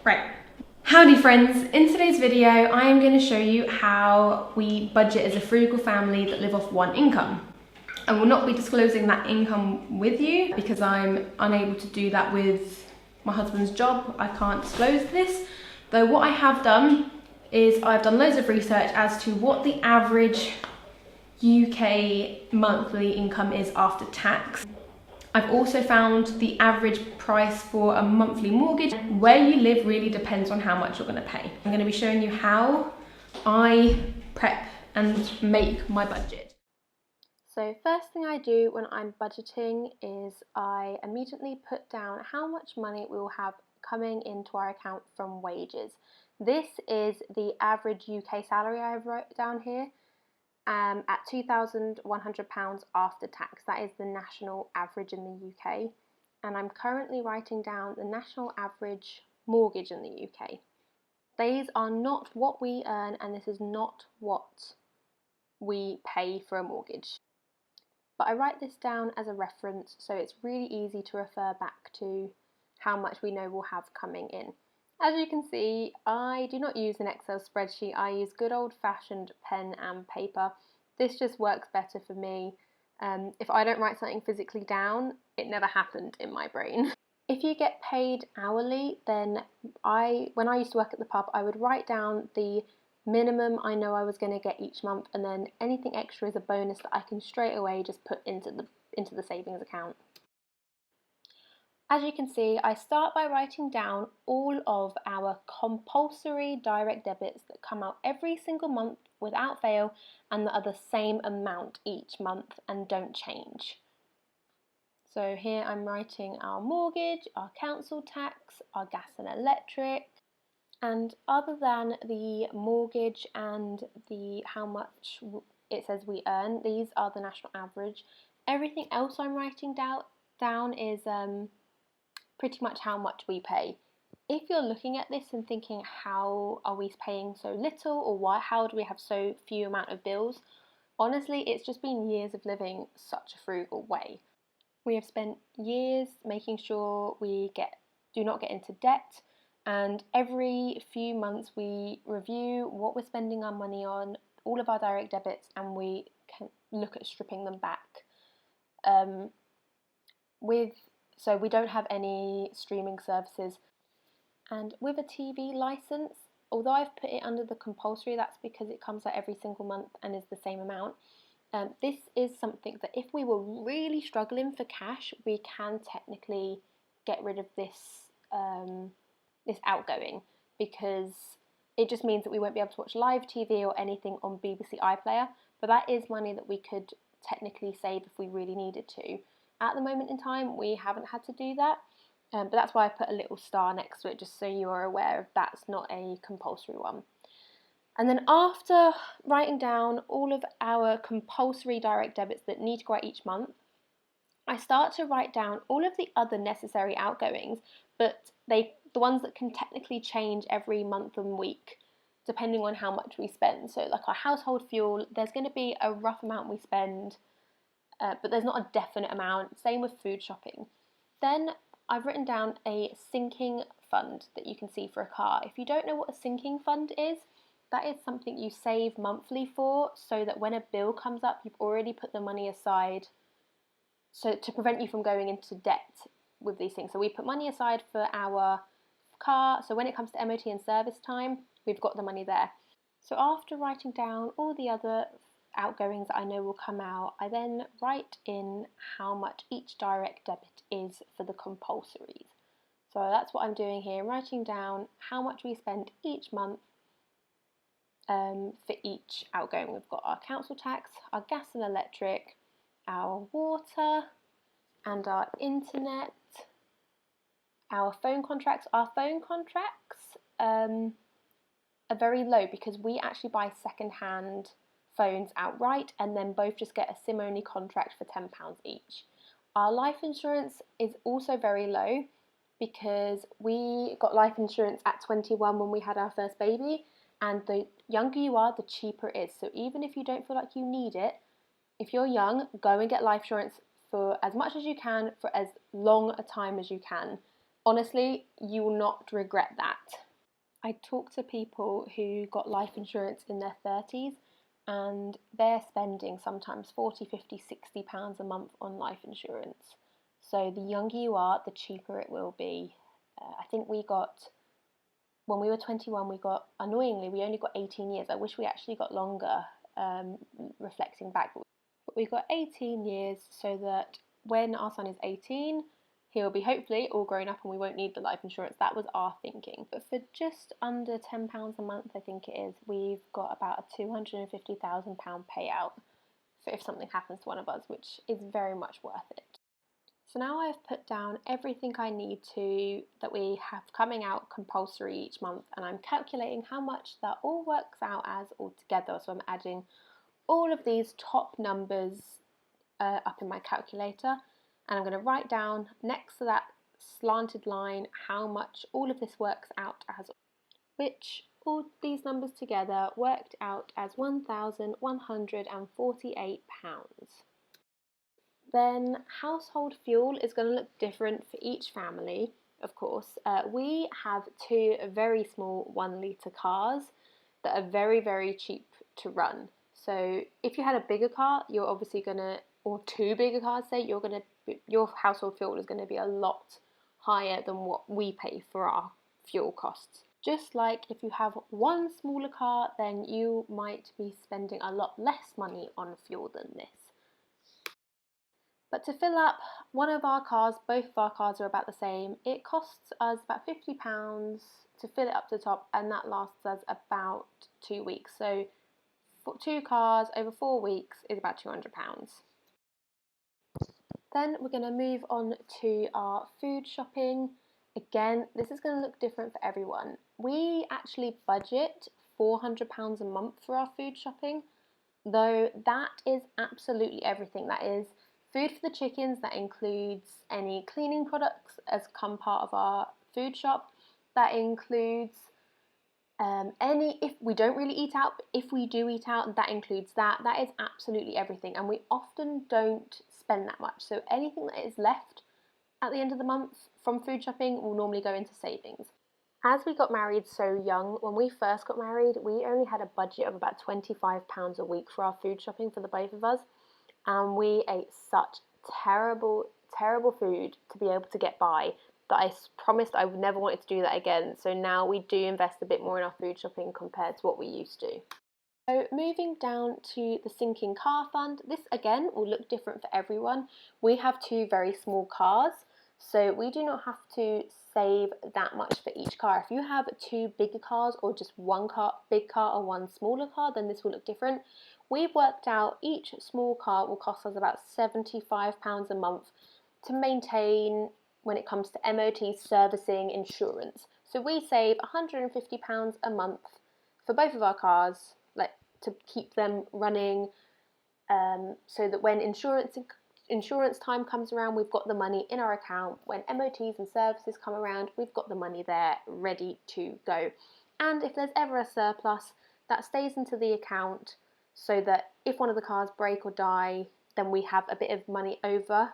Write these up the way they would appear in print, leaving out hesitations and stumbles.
Right. Howdy friends, in today's video I am going to show you how we budget as a frugal family that live off one income. I will not be disclosing that income with you because I'm unable to do that with my husband's job. I can't disclose this, though what I have done is I've done loads of research as to what the average UK monthly income is after tax. I've also found the average price for a monthly mortgage. Where you live really depends on how much you're going to pay. I'm going to be showing you how I prep and make my budget. So first thing I do when I'm budgeting is I immediately put down how much money we will have coming into our account from wages. This is the average UK salary I wrote down here. At £2,100 after tax. That is the national average in the UK, and I'm currently writing down the national average mortgage in the UK. These are not what we earn, and this is not what we pay for a mortgage. But I write this down as a reference, so it's really easy to refer back to how much we know we'll have coming in. As you can see, I do not use an Excel spreadsheet. I use good old-fashioned pen and paper. This just works better for me. If I don't write something physically down, it never happened in my brain. If you get paid hourly, then when I used to work at the pub, I would write down the minimum I know I was going to get each month, and then anything extra is a bonus that I can straight away just put into the savings account. As you can see, I start by writing down all of our compulsory direct debits that come out every single month without fail and that are the same amount each month and don't change. So here I'm writing our mortgage, our council tax, our gas and electric, and other than the mortgage and the how much it says we earn, these are the national average. Everything else I'm writing down is pretty much how much we pay. If you're looking at this and thinking, how are we paying so little, or how do we have so few amount of bills? Honestly, it's just been years of living such a frugal way. We have spent years making sure we do not get into debt, and every few months we review what we're spending our money on, all of our direct debits, and we can look at stripping them back. So we don't have any streaming services. And with a TV license, although I've put it under the compulsory, that's because it comes out every single month and is the same amount. This is something that if we were really struggling for cash, we can technically get rid of this outgoing, because it just means that we won't be able to watch live TV or anything on BBC iPlayer, but that is money that we could technically save if we really needed to. At the moment in time, we haven't had to do that, but that's why I put a little star next to it, just so you are aware of that's not a compulsory one. And then after writing down all of our compulsory direct debits that need to go out each month, I start to write down all of the other necessary outgoings, but the ones that can technically change every month and week, depending on how much we spend. So like our household fuel, there's going to be a rough amount we spend, but there's not a definite amount. Same with food shopping. Then I've written down a sinking fund that you can see for a car. If you don't know what a sinking fund is, that is something you save monthly for, so that when a bill comes up, you've already put the money aside, so to prevent you from going into debt with these things. So we put money aside for our car, so when it comes to MOT and service time, we've got the money there. So after writing down all the other outgoings that I know will come out, I then write in how much each direct debit is for the compulsories. So that's what I'm doing here, writing down how much we spend each month for each outgoing. We've got our council tax, our gas and electric, our water and our internet, our phone contracts. Our phone contracts are very low because we actually buy second-hand phones outright and then both just get a SIM-only contract for £10 each. Our life insurance is also very low because we got life insurance at 21 when we had our first baby, and the younger you are, the cheaper it is. So even if you don't feel like you need it, if you're young, go and get life insurance for as much as you can for as long a time as you can. Honestly, you will not regret that. I talk to people who got life insurance in their 30s and they're spending sometimes 40, 50, 60 pounds a month on life insurance. So the younger you are, the cheaper it will be. I think when we were 21, annoyingly, we only got 18 years. I wish we actually got longer, reflecting back. But we got 18 years so that when our son is 18, he'll be hopefully all grown up and we won't need the life insurance. That was our thinking. But for just under £10 a month, I think it is, we've got about a £250,000 payout for if something happens to one of us, which is very much worth it. So now I've put down everything I need that we have coming out compulsory each month, and I'm calculating how much that all works out as altogether. So I'm adding all of these top numbers up in my calculator, and I'm going to write down next to that slanted line how much all of this works out as, which all these numbers together worked out as £1,148. Then household fuel is going to look different for each family, of course. We have two very small 1 litre cars that are very, very cheap to run. So if you had a bigger car, you're obviously going to, or two bigger cars, say, your household fuel is going to be a lot higher than what we pay for our fuel costs. Just like if you have one smaller car, then you might be spending a lot less money on fuel than this. But to fill up one of our cars, both of our cars are about the same. It costs us about £50 to fill it up to the top, and that lasts us about 2 weeks. So for 2 cars over 4 weeks is about £200. Then we're going to move on to our food shopping. Again, this is going to look different for everyone. We actually budget £400 a month for our food shopping, though that is absolutely everything. That is food for the chickens, that includes any cleaning products as come part of our food shop. That includes if we don't really eat out, but if we do eat out, that includes that. That is absolutely everything, and we often don't spend that much. So anything that is left at the end of the month from food shopping will normally go into savings. As we got married so young, when we first got married, we only had a budget of about £25 a week for our food shopping for the both of us, and we ate such terrible, terrible food to be able to get by that I promised I would never wanted to do that again. So now we do invest a bit more in our food shopping compared to what we used to. So moving down to the sinking car fund, this again will look different for everyone. We have two very small cars, so we do not have to save that much for each car. If you have two bigger cars or just one big car or one smaller car, then this will look different. We've worked out each small car will cost us about £75 a month to maintain when it comes to MOT, servicing, insurance. So we save £150 a month for both of our cars, like to keep them running, so that when insurance time comes around, we've got the money in our account. When MOTs and services come around, we've got the money there ready to go. And if there's ever a surplus, that stays into the account so that if one of the cars break or die, then we have a bit of money over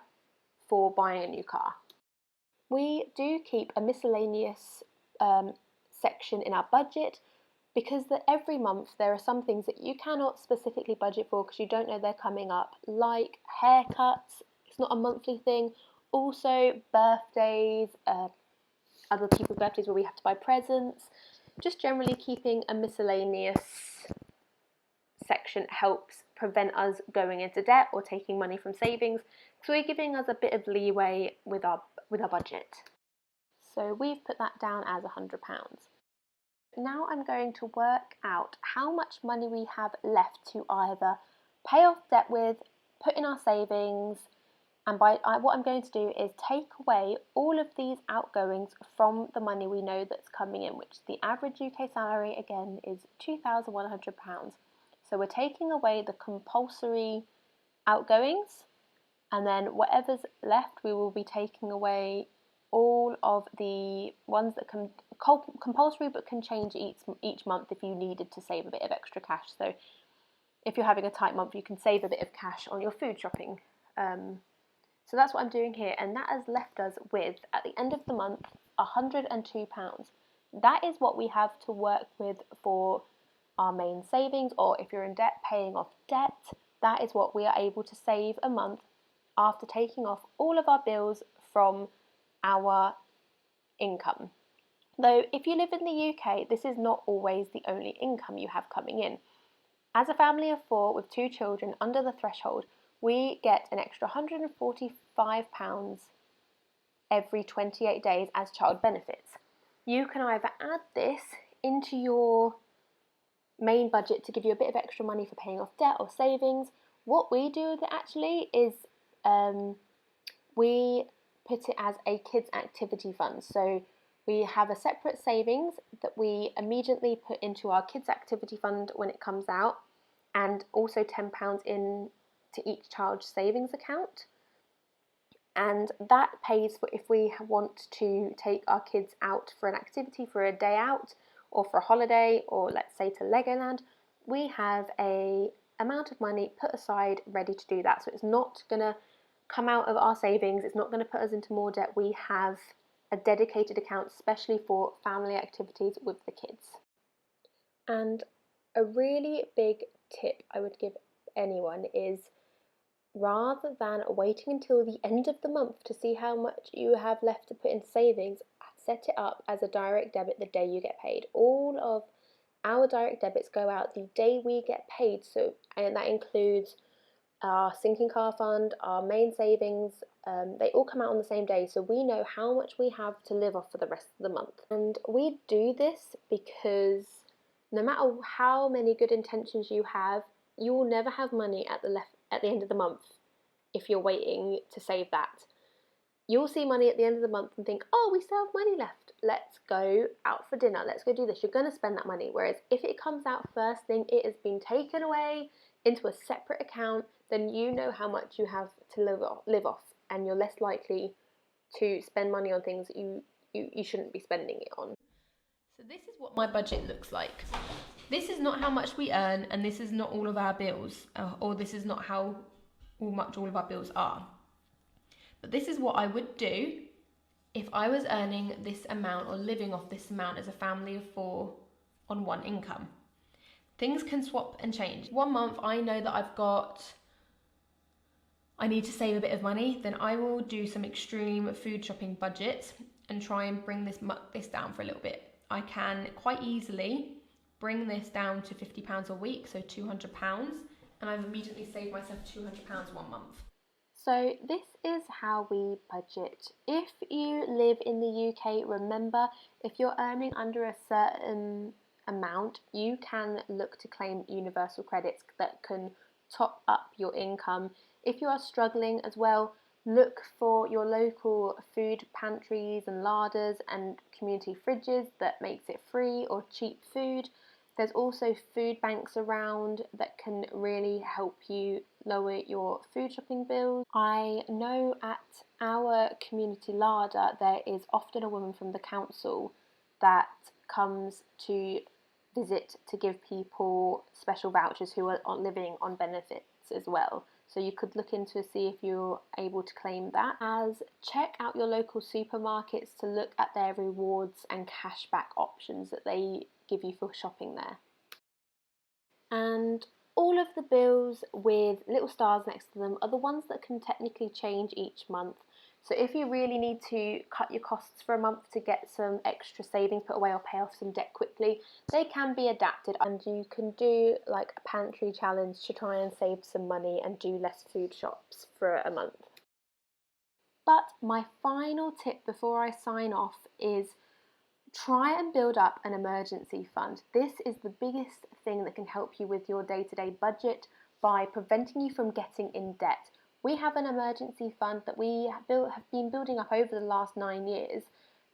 for buying a new car. We do keep a miscellaneous section in our budget, because every month there are some things that you cannot specifically budget for because you don't know they're coming up, like haircuts. It's not a monthly thing. Also birthdays, other people's birthdays where we have to buy presents. Just generally keeping a miscellaneous section helps prevent us going into debt or taking money from savings, so we're giving us a bit of leeway with our budget. So we've put that down as £100. Now I'm going to work out how much money we have left to either pay off debt with, put in our savings, and what I'm going to do is take away all of these outgoings from the money we know that's coming in, which the average UK salary again is £2,100. So we're taking away the compulsory outgoings, and then whatever's left we will be taking away all of the ones that can compulsory but can change each month if you needed to save a bit of extra cash. So if you're having a tight month, you can save a bit of cash on your food shopping So that's what I'm doing here, and that has left us with, at the end of the month, £102. That is what we have to work with for our main savings, or if you're in debt, paying off debt. That is what we are able to save a month after taking off all of our bills from our income. Though if you live in the UK, this is not always the only income you have coming in. As a family of 4 with 2 children under the threshold, we get an extra £145 every 28 days as child benefits. You can either add this into your main budget to give you a bit of extra money for paying off debt or savings. What we do with it actually is we put it as a kids activity fund. So we have a separate savings that we immediately put into our kids activity fund when it comes out, and also £10 in to each child's savings account. And that pays for if we want to take our kids out for an activity, for a day out or for a holiday, or let's say to Legoland. We have a amount of money put aside ready to do that. So it's not going to come out of our savings, it's not going to put us into more debt. We have a dedicated account especially for family activities with the kids. And a really big tip I would give anyone is, rather than waiting until the end of the month to see how much you have left to put in savings, set it up as a direct debit the day you get paid. All of our direct debits go out the day we get paid, so, and that includes our sinking car fund, our main savings, they all come out on the same day, so we know how much we have to live off for the rest of the month. And we do this because no matter how many good intentions you have, you will never have money at the end of the month if you're waiting to save that. You'll see money at the end of the month and think, oh, we still have money left, let's go out for dinner, let's go do this. You're going to spend that money. Whereas if it comes out first thing, it has been taken away into a separate account, then you know how much you have to live off, and you're less likely to spend money on things that you shouldn't be spending it on. So this is what my budget looks like. This is not how much we earn, and this is not all of our bills, or this is not how much all of our bills are. But this is what I would do if I was earning this amount or living off this amount as a family of 4 on one income. Things can swap and change. One month I know that I need to save a bit of money, then I will do some extreme food shopping budgets and try and bring this down for a little bit. I can quite easily bring this down to £50 a week, so £200, and I've immediately saved myself £200 one month. So this is how we budget. If you live in the UK, remember, if you're earning under a certain amount, you can look to claim universal credits that can top up your income. If you are struggling as well, look for your local food pantries and larders and community fridges that makes it free or cheap food. There's also food banks around that can really help you lower your food shopping bills. I know at our community larder there is often a woman from the council that comes to visit to give people special vouchers who are living on benefits as well. So you could look into see if you're able to claim that. As check out your local supermarkets to look at their rewards and cashback options that they give you for shopping there. And all of the bills with little stars next to them are the ones that can technically change each month. So if you really need to cut your costs for a month to get some extra savings put away or pay off some debt quickly, they can be adapted, and you can do like a pantry challenge to try and save some money and do less food shops for a month. But my final tip before I sign off is try and build up an emergency fund. This is the biggest thing that can help you with your day-to-day budget by preventing you from getting in debt. We have an emergency fund that we have been building up over the last 9 years,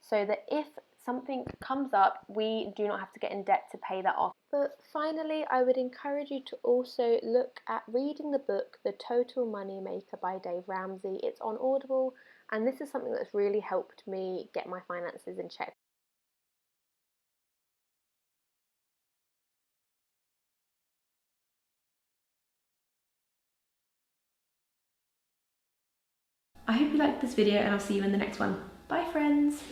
so that if something comes up, we do not have to get in debt to pay that off. But finally, I would encourage you to also look at reading the book The Total Money Maker by Dave Ramsey. It's on Audible, and this is something that's really helped me get my finances in check. I I hope you liked this video and I'll see you in the next one. Bye friends.